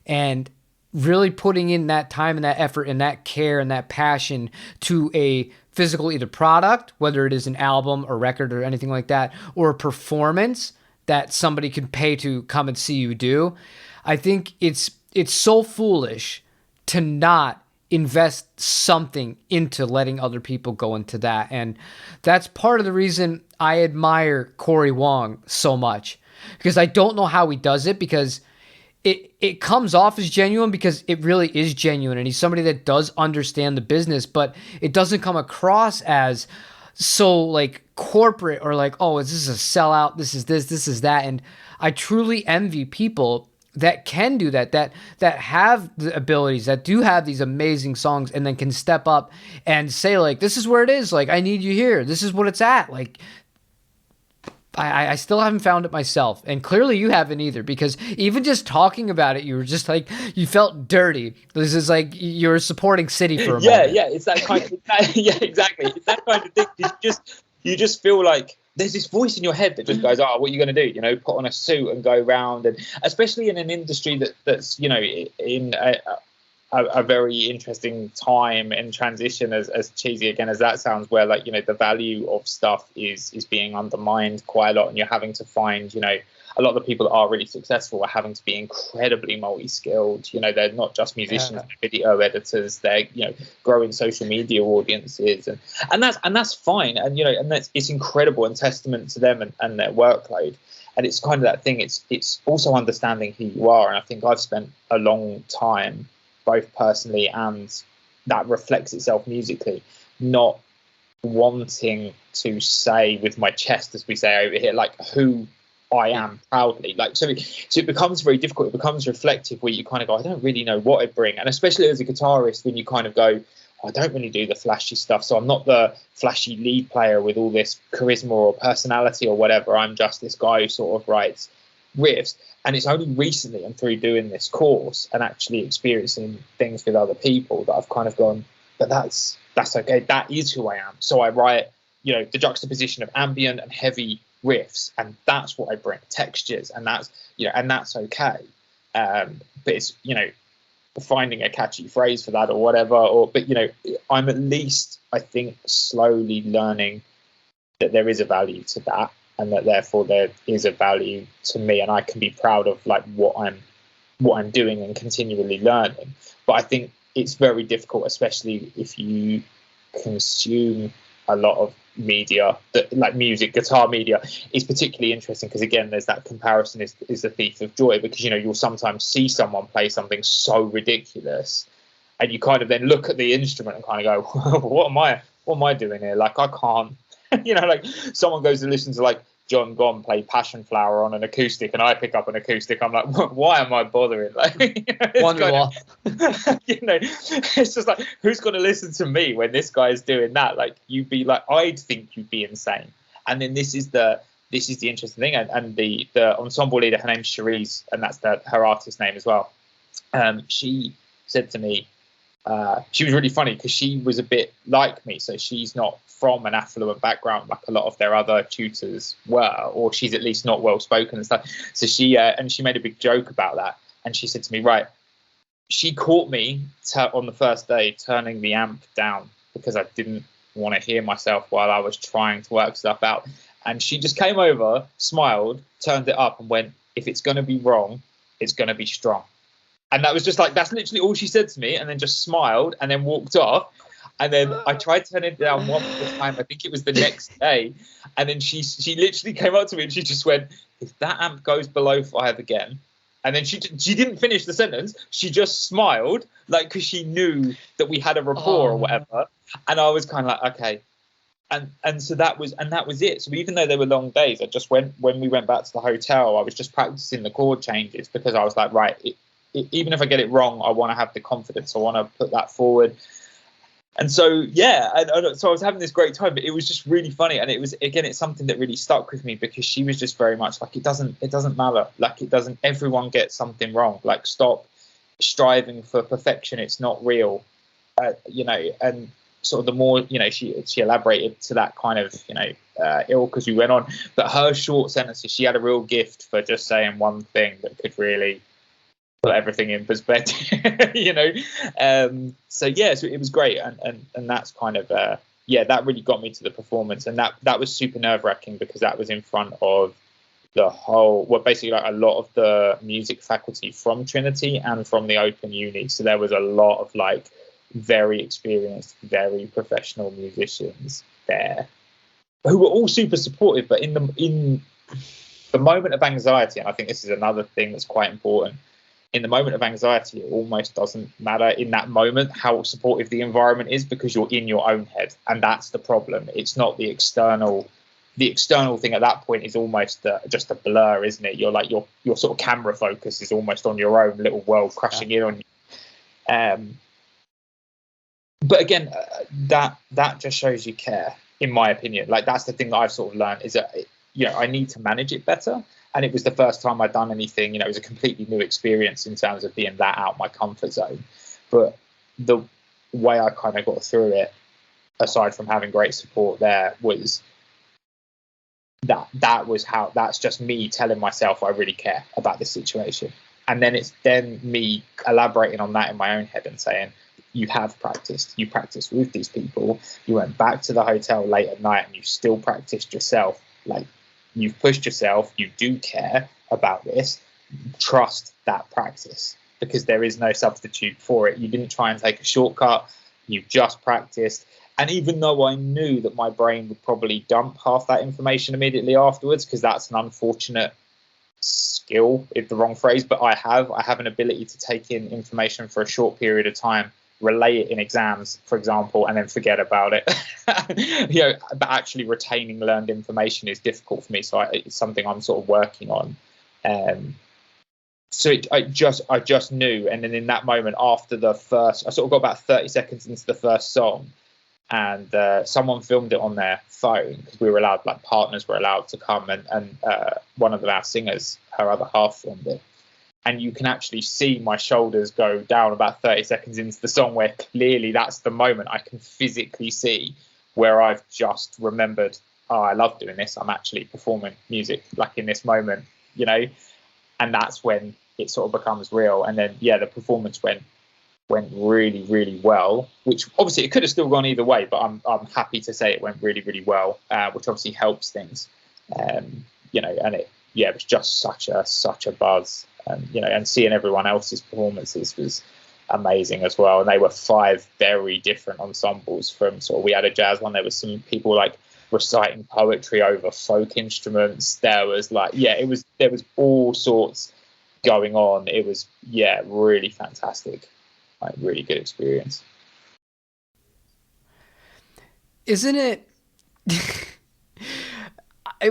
S1: and really putting in that time and that effort and that care and that passion to a physical either product, whether it is an album or record or anything like that, or a performance that somebody can pay to come and see you do, I think it's so foolish to not invest something into letting other people go into that. And that's part of the reason I admire Corey Wong so much, because I don't know how he does it, because it comes off as genuine, because it really is genuine, and he's somebody that does understand the business, but it doesn't come across as so like corporate or like, oh, is this a sellout? This is that. And I truly envy people that can do that have the abilities, that do have these amazing songs, and then can step up and say, like, this is where it is. Like, I need you here. This is what it's at. Like, I still haven't found it myself, and clearly you haven't either, because even just talking about it, you were just like, you felt dirty. This is like you're supporting City for a moment.
S2: Yeah, it's that kind of, yeah, exactly. It's that kind of thing. You just feel like there's this voice in your head that just goes, oh, what are you going to do? You know, put on a suit and go round, and especially in an industry that's, you know, in a very interesting time and transition, as cheesy again as that sounds, where, like, you know, the value of stuff is being undermined quite a lot, and you're having to find, you know, a lot of the people that are really successful are having to be incredibly multi-skilled. You know, they're not just musicians, they're video editors, they're, you know, growing social media audiences, and that's fine, and, you know, and it's incredible and testament to them and their workload. And it's kind of that thing, it's also understanding who you are. And I think I've spent a long time, both personally and that reflects itself musically, not wanting to say with my chest, as we say over here, like, who I am proudly. Like, so it becomes very difficult. It becomes reflective, where you kind of go, I don't really know what I bring. And especially as a guitarist, when you kind of go, I don't really do the flashy stuff. So I'm not the flashy lead player with all this charisma or personality or whatever. I'm just this guy who sort of writes riffs. And it's only recently, and through doing this course and actually experiencing things with other people, that I've kind of gone, but that's okay. That is who I am. So I write, you know, the juxtaposition of ambient and heavy riffs, and that's what I bring, textures, and that's, you know, and that's okay. But it's, you know, finding a catchy phrase for that or whatever. Or but I'm at least, I think, slowly learning that there is a value to that, and that therefore there is a value to me, and I can be proud of like what I'm doing and continually learning. But I think it's very difficult, especially if you consume a lot of media, that like music, guitar media is particularly interesting, because again, there's that comparison is the thief of joy, because you'll sometimes see someone play something so ridiculous, and you kind of then look at the instrument and kind of go, what am I doing here? Like, I can't. Like someone goes and listens to like John Gone play Passion Flower on an acoustic, and I pick up an acoustic. I'm like, why am I bothering? Like, it's just like, who's going to listen to me when this guy is doing that? Like, you'd be like, I'd think you'd be insane. And then this is the interesting thing. And the ensemble leader, her name's Cherise, and that's her artist name as well. She said to me, she was really funny because she was a bit like me. So she's not from an affluent background like a lot of their other tutors were, or she's at least not well spoken and stuff. So she made a big joke about that. And she said to me, right, she caught me on the first day turning the amp down because I didn't want to hear myself while I was trying to work stuff out. And she just came over, smiled, turned it up and went, if it's going to be wrong, it's going to be strong. And that was just like, that's literally all she said to me, and then just smiled and then walked off. And then I tried turning it down one more time. I think it was the next day. And then she literally came up to me and she just went, if that amp goes below 5 again. And then she didn't finish the sentence. She just smiled, like, because she knew that we had a rapport or whatever. And I was kind of like, okay. And so that was it. So even though they were long days, I just when we went back to the hotel, I was just practicing the chord changes, because I was like, right, even if I get it wrong, I want to have the confidence. I want to put that forward. And so, yeah, so I was having this great time, but it was just really funny. And it was, again, it's something that really stuck with me, because she was just very much like, it doesn't matter. Like, everyone gets something wrong. Like, stop striving for perfection. It's not real, and sort of the more, she elaborated to that kind of, ilk as we went on. But her short sentences, she had a real gift for just saying one thing that could really put everything in perspective. So it was great, and that's kind of that really got me to the performance, and that was super nerve-wracking, because that was in front of the whole, basically like a lot of the music faculty from Trinity and from the Open Uni. So there was a lot of like very experienced, very professional musicians there who were all super supportive, but in the moment of anxiety, and I think this is another thing that's quite important, in the moment of anxiety, it almost doesn't matter in that moment how supportive the environment is, because you're in your own head, and that's the problem. It's not the external. The external thing at that point is almost just a blur, isn't it? You're like your sort of camera focus is almost on your own little world crashing in on you. But again, that just shows you care, in my opinion. Like, that's the thing that I've sort of learned, is that I need to manage it better. And it was the first time I'd done anything, it was a completely new experience in terms of being that out my comfort zone. But the way I kind of got through it, aside from having great support there, was that's just me telling myself I really care about this situation. And then it's me elaborating on that in my own head and saying, you practiced with these people, you went back to the hotel late at night and you still practiced yourself. Like, you've pushed yourself, you do care about this, trust that practice, because there is no substitute for it. You didn't try and take a shortcut, you just practiced. And even though I knew that my brain would probably dump half that information immediately afterwards, because that's an unfortunate skill, if the wrong phrase, but I have an ability to take in information for a short period of time, relay it in exams, for example, and then forget about it. But actually retaining learned information is difficult for me, so it's something I'm sort of working on. So I just knew, and then in that moment, after the first, I sort of got about 30 seconds into the first song, and someone filmed it on their phone, because we were allowed, like, partners were allowed to come, and one of our singers, her other half, filmed it. And you can actually see my shoulders go down about 30 seconds into the song, where clearly that's the moment I can physically see where I've just remembered, oh, I love doing this. I'm actually performing music, like, in this moment, And that's when it sort of becomes real. And then, the performance went went really, really well, which obviously it could have still gone either way, but I'm happy to say it went really, really well, which obviously helps things. And it was just such a buzz, and seeing everyone else's performances was amazing as well. And they were 5 very different ensembles. From sort of, we had a jazz one, there was some people like reciting poetry over folk instruments. There was there was all sorts going on. It was really fantastic, like really good experience.
S1: Isn't it?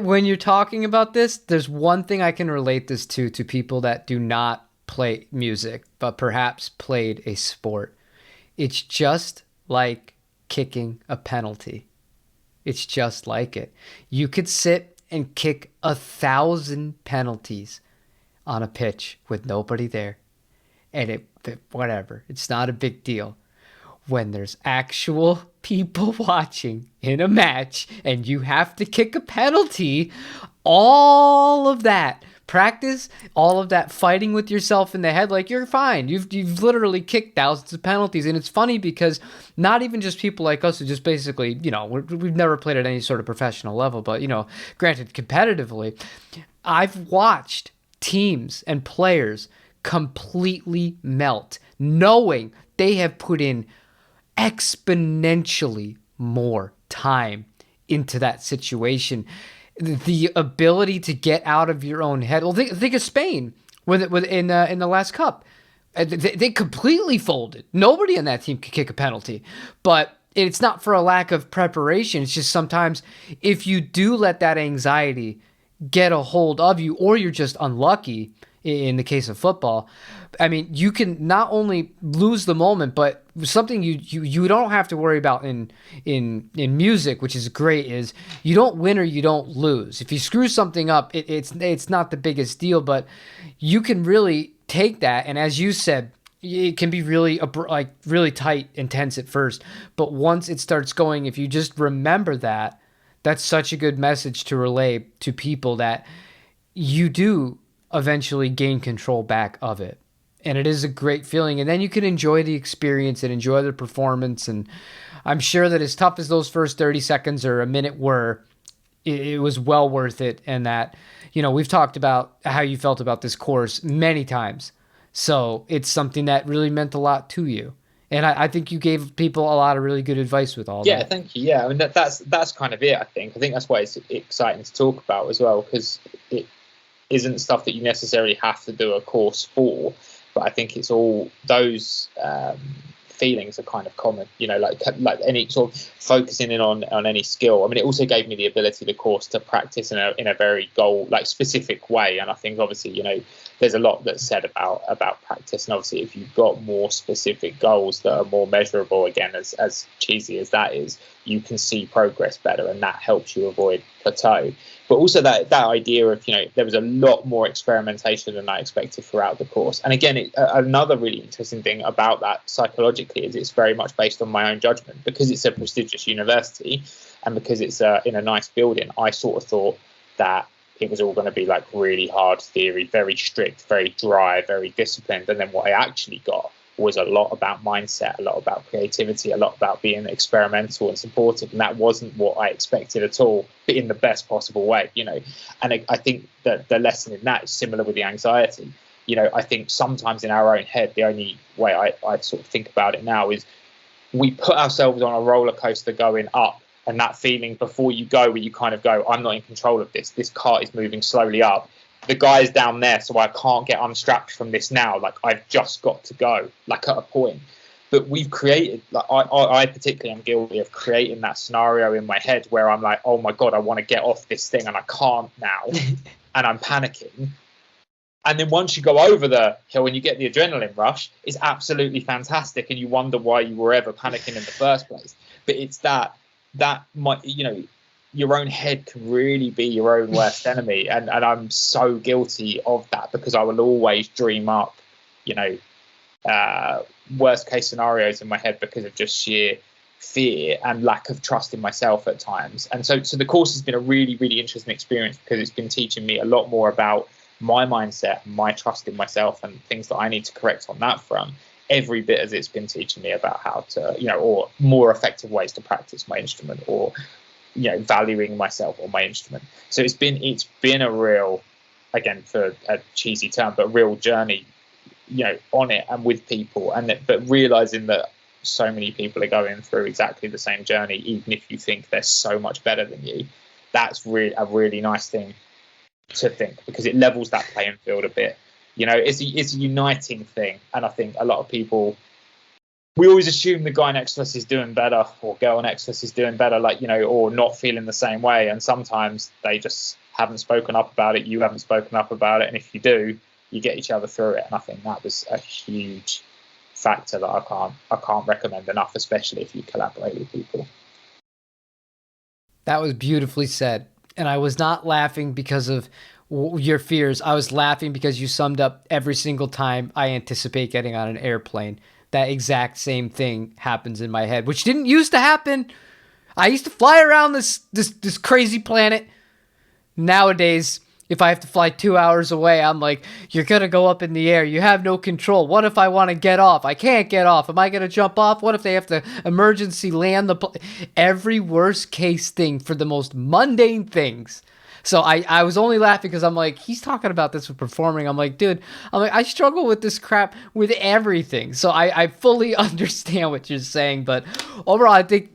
S1: When you're talking about this, there's one thing I can relate this to people that do not play music, but perhaps played a sport. It's just like kicking a penalty. It's just like it. You could sit and kick 1,000 penalties on a pitch with nobody there, and whatever. It's not a big deal. When there's actual people watching in a match and you have to kick a penalty, all of that practice, all of that fighting with yourself in the head, like, you're fine. You've literally kicked thousands of penalties. And it's funny because not even just people like us who just basically, we've never played at any sort of professional level, but, granted, competitively, I've watched teams and players completely melt, knowing they have put in exponentially more time into that situation. The ability to get out of your own head. Well, think of Spain in the last cup. They completely folded. Nobody on that team could kick a penalty, but it's not for a lack of preparation. It's just sometimes if you do let that anxiety get a hold of you, or you're just unlucky in the case of football, I mean, you can not only lose the moment, but something you don't have to worry about in music, which is great, is you don't win or you don't lose. If you screw something up, it's not the biggest deal, but you can really take that, and as you said, it can be really really tight, intense at first, but once it starts going, if you just remember that, that's such a good message to relay to people, that you do eventually gain control back of it. And it is a great feeling. And then you can enjoy the experience and enjoy the performance. And I'm sure that as tough as those first 30 seconds or a minute were, it was well worth it. And that, we've talked about how you felt about this course many times. So it's something that really meant a lot to you. And I think you gave people a lot of really good advice with all that.
S2: Yeah, thank you. Yeah, I mean, that's kind of it, I think. I think that's why it's exciting to talk about as well, because it isn't stuff that you necessarily have to do a course for. But I think it's all those feelings are kind of common, like any sort of focusing in on any skill. I mean, it also gave me the ability, the course, to practice in a very specific way. And I think obviously, there's a lot that's said about practice. And obviously, if you've got more specific goals that are more measurable, again, as cheesy as that is, you can see progress better, and that helps you avoid plateau. But also that idea of, there was a lot more experimentation than I expected throughout the course. And again, another really interesting thing about that psychologically is it's very much based on my own judgment, because it's a prestigious university and because it's in a nice building. I sort of thought that it was all going to be like really hard theory, very strict, very dry, very disciplined. And then what I actually got was a lot about mindset, a lot about creativity, a lot about being experimental and supportive. And that wasn't what I expected at all, but in the best possible way, And I think that the lesson in that is similar with the anxiety. I think sometimes in our own head, the only way I sort of think about it now is we put ourselves on a roller coaster going up. And that feeling before you go, where you kind of go, I'm not in control of this. This cart is moving slowly up. The guy's down there, so I can't get unstrapped from this now. Like, I've just got to go, like, at a point. But we've created, like, I particularly am guilty of creating that scenario in my head where I'm like, oh my God, I want to get off this thing and I can't now. And I'm panicking. And then once you go over the hill and you get the adrenaline rush, it's absolutely fantastic. And you wonder why you were ever panicking in the first place. But it's that might, your own head can really be your own worst enemy. And I'm so guilty of that, because I will always dream up, worst case scenarios in my head because of just sheer fear and lack of trust in myself at times. And so the course has been a really, really interesting experience, because it's been teaching me a lot more about my mindset and my trust in myself and things that I need to correct on that front. every bit as it's been teaching me about how to, or more effective ways to practice my instrument, or valuing myself or my instrument. So it's been a real, again, for a cheesy term, but a real journey, on it and with people, but realizing that so many people are going through exactly the same journey, even if you think they're so much better than you. That's really a really nice thing to think, because it levels that playing field a bit. It's a uniting thing, and I think a lot of people, we always assume the guy next to us is doing better, or girl next to us is doing better, or not feeling the same way. And sometimes they just haven't spoken up about it. You haven't spoken up about it. And if you do, you get each other through it. And I think that was a huge factor that I can't recommend enough, especially if you collaborate with people.
S1: That was beautifully said. And I was not laughing because of your fears. I was laughing because you summed up every single time I anticipate getting on an airplane. That exact same thing happens in my head, which didn't used to happen. I used to fly around this crazy planet. Nowadays, if I have to fly 2 hours away, I'm like, you're going to go up in the air. You have no control. What if I want to get off? I can't get off. Am I going to jump off? What if they have to emergency land the plane? Every worst case thing for the most mundane things. So I was only laughing because I'm like, he's talking about this with performing. I'm like, dude, I struggle with this crap with everything. So I fully understand what you're saying. But overall, I think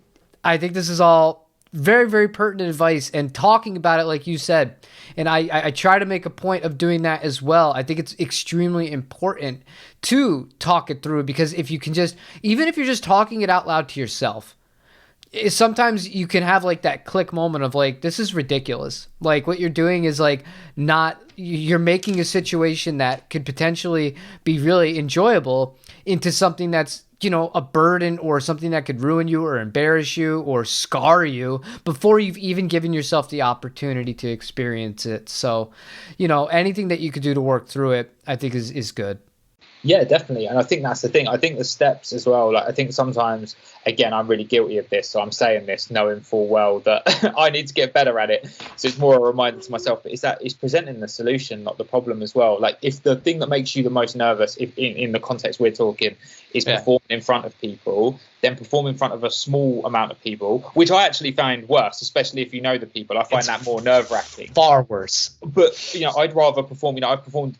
S1: this is all very, very pertinent advice, and talking about it like you said. And I try to make a point of doing that as well. I think it's extremely important to talk it through, because if you can even if you're just talking it out loud to yourself, sometimes you can have like that click moment of like, this is ridiculous. Like what you're doing is like you're making a situation that could potentially be really enjoyable into something that's, a burden, or something that could ruin you or embarrass you or scar you before you've even given yourself the opportunity to experience it. So, anything that you could do to work through it, I think is good.
S2: Yeah, definitely. And I think that's the thing. I think the steps as well, I think sometimes, again, I'm really guilty of this. So I'm saying this knowing full well that I need to get better at it. So it's more a reminder to myself, but it's presenting the solution, not the problem as well. Like if the thing that makes you the most nervous, if in the context we're talking, is performing in front of people, then perform in front of a small amount of people, which I actually find worse, especially if you know the people. I find that more nerve-wracking.
S1: Far worse.
S2: But, I'd rather perform, I've performed,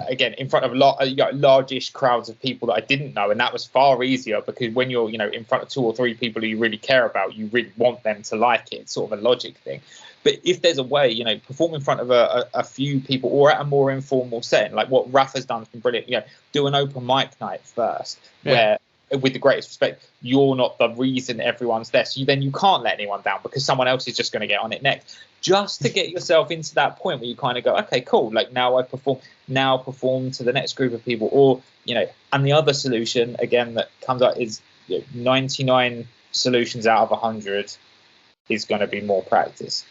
S2: again, in front of largish crowds of people that I didn't know, and that was far easier, because when you're in front of 2 or 3 people who you really care about, you really want them to like it. It's sort of a logic thing. But if there's a way, perform in front of a few people, or at a more informal setting, like what Rafa's done has been brilliant. Do an open mic night first, where, with the greatest respect, you're not the reason everyone's there. So then you can't let anyone down, because someone else is just going to get on it next. Just to get yourself into that point where you kind of go, okay, cool. Like now perform to the next group of people, or, and the other solution again that comes out is 99 solutions out of 100 is going to be more practice.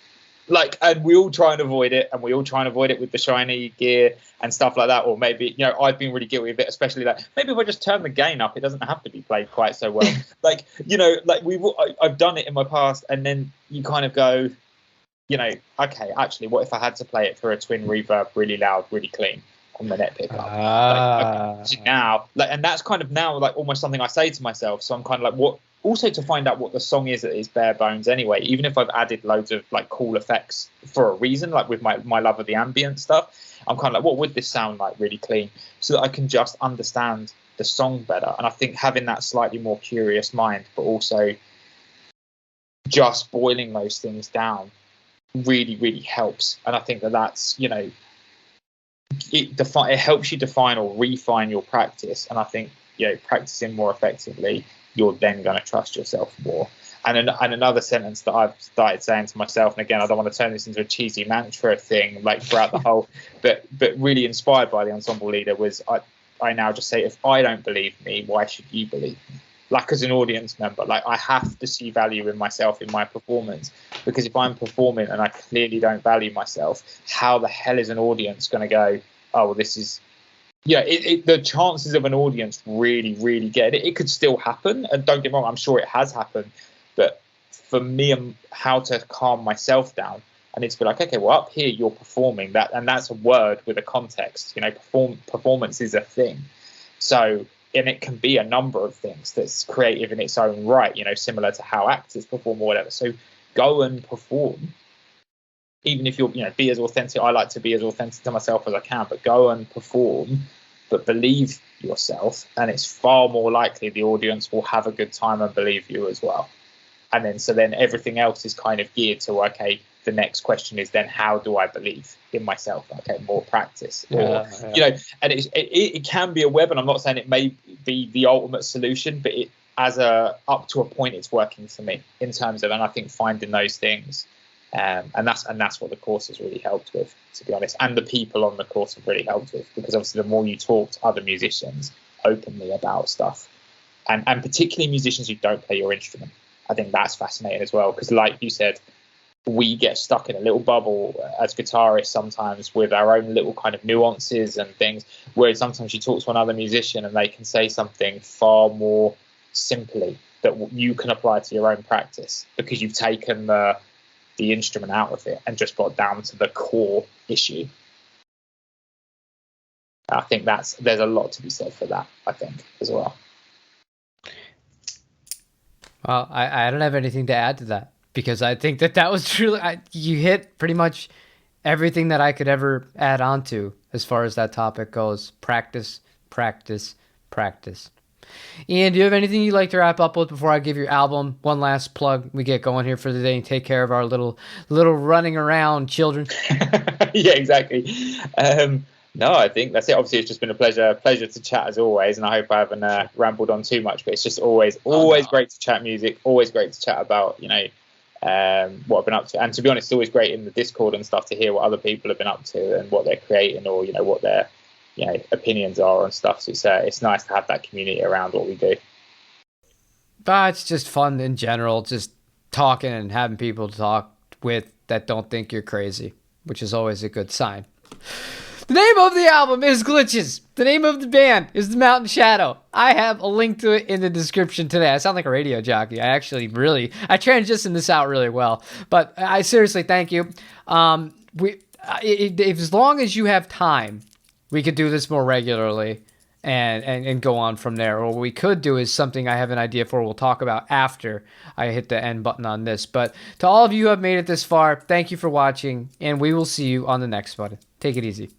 S2: And we all try and avoid it, and we all try and avoid it with the shiny gear and stuff like that. Or maybe, I've been really guilty of it, especially maybe if I just turn the gain up, it doesn't have to be played quite so well. I've done it in my past, and then you kind of go, okay, actually, what if I had to play it for a twin reverb, really loud, really clean on the net pickup? So now, and that's kind of now almost something I say to myself. So I'm kind of what. Also to find out what the song is at its bare bones anyway, even if I've added loads of cool effects for a reason, with my love of the ambient stuff, I'm kind of what would this sound like really clean, so that I can just understand the song better. And I think having that slightly more curious mind, but also just boiling those things down really, really helps. And I think that's, it helps you define or refine your practice. And I think, practicing more effectively, you're then going to trust yourself more. And another sentence that I've started saying to myself, and again, I don't want to turn this into a cheesy mantra thing throughout the whole, but really inspired by the ensemble leader, was I now just say, if I don't believe me, why should you believe me? As an audience member, I have to see value in myself, in my performance, because if I'm performing and I clearly don't value myself, how the hell is an audience going to go, oh, well, this is, the chances of an audience really, really get it. It could still happen, and don't get me wrong, I'm sure it has happened. But for me, how to calm myself down, and it's be okay, well, up here you're performing that, and that's a word with a context. Performance is a thing. So and it can be a number of things that's creative in its own right, similar to how actors perform or whatever. So go and perform, even if you're, be as authentic. I like to be as authentic to myself as I can, but go and perform, but believe yourself, and it's far more likely the audience will have a good time and believe you as well. And then everything else is kind of geared to, okay, the next question is then, how do I believe in myself? Okay, more practice. And it can be a web, and I'm not saying it may be the ultimate solution, but up to a point, it's working for me in terms of, and I think finding those things. And that's what the course has really helped with, to be honest. And the people on the course have really helped with, because obviously the more you talk to other musicians openly about stuff, and particularly musicians who don't play your instrument, I think that's fascinating as well. Because like you said, we get stuck in a little bubble as guitarists sometimes with our own little kind of nuances and things, where sometimes you talk to another musician and they can say something far more simply that you can apply to your own practice, because you've taken the instrument out of it and just got down to the core issue. I think there's a lot to be said for that, I think, as well.
S1: Well, I don't have anything to add to that, because I think that was truly, you hit pretty much everything that I could ever add on to as far as that topic goes. Practice, practice, practice. Ian, do you have anything you'd like to wrap up with before I give your album one last plug? We get going here for the day and take care of our little running around children.
S2: Yeah, exactly. No, I think that's it. Obviously, it's just been a pleasure to chat as always, and I hope I haven't rambled on too much. But it's just always great to chat music. Always great to chat about what I've been up to, and to be honest, it's always great in the Discord and stuff to hear what other people have been up to and what they're creating, or what their opinions are and stuff. So it's nice to have that community around what we do.
S1: But it's just fun in general, just talking and having people to talk with that don't think you're crazy, which is always a good sign. The name of the album is Glitches. The name of the band is The Mountain Shadow. I have a link to it in the description today. I sound like a radio jockey. I transitioned this out really well. But I seriously thank you. As long as you have time, we could do this more regularly and go on from there. Or what we could do is something I have an idea for we'll talk about after I hit the end button on this. But to all of you who have made it this far, thank you for watching, and we will see you on the next one. Take it easy.